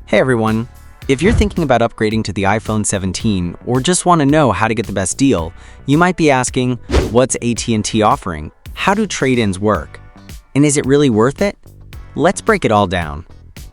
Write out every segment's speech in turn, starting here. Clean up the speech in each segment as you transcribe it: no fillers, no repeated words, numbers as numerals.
Hey everyone! If you're thinking about upgrading to the iPhone 17 or just want to know how to get the best deal, you might be asking, what's AT&T offering? How do trade-ins work? And is it really worth it? Let's break it all down.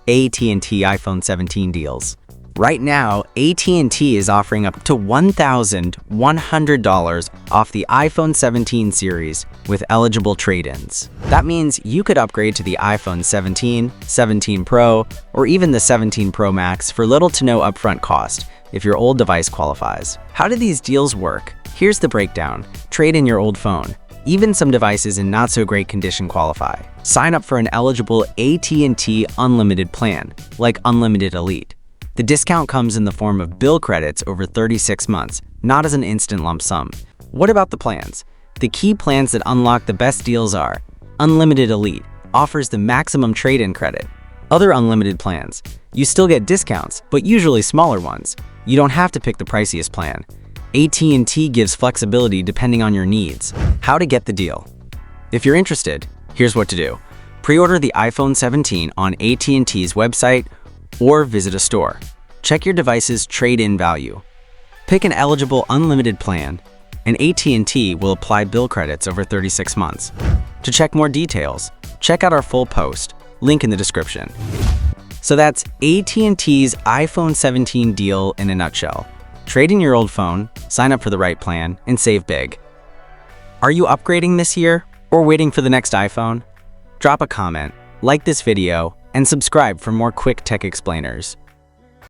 AT&T iPhone 17 deals. Right now, AT&T is offering up to $1,100 off the iPhone 17 series with eligible trade-ins. That means you could upgrade to the iPhone 17, 17 Pro, or even the 17 Pro Max for little to no upfront cost if your old device qualifies. How do these deals work? Here's the breakdown. Trade in your old phone. Even some devices in not-so-great condition qualify. Sign up for an eligible AT&T Unlimited plan, like Unlimited Elite. The discount comes in the form of bill credits over 36 months, not as an instant lump sum. What about the plans? The key plans that unlock the best deals are: Unlimited Elite offers the maximum trade-in credit. Other unlimited plans. You still get discounts, but usually smaller ones. You don't have to pick the priciest plan. AT&T gives flexibility depending on your needs. How to get the deal. If you're interested, here's what to do. Pre-order the iPhone 17 on AT&T's website or visit a store. Check your device's trade-in value. Pick an eligible unlimited plan, and AT&T will apply bill credits over 36 months. To check more details, check out our full post, link in the description. So that's AT&T's iPhone 17 deal in a nutshell. Trade in your old phone, sign up for the right plan, and save big. Are you upgrading this year or waiting for the next iPhone? Drop a comment, like this video, and subscribe for more quick tech explainers.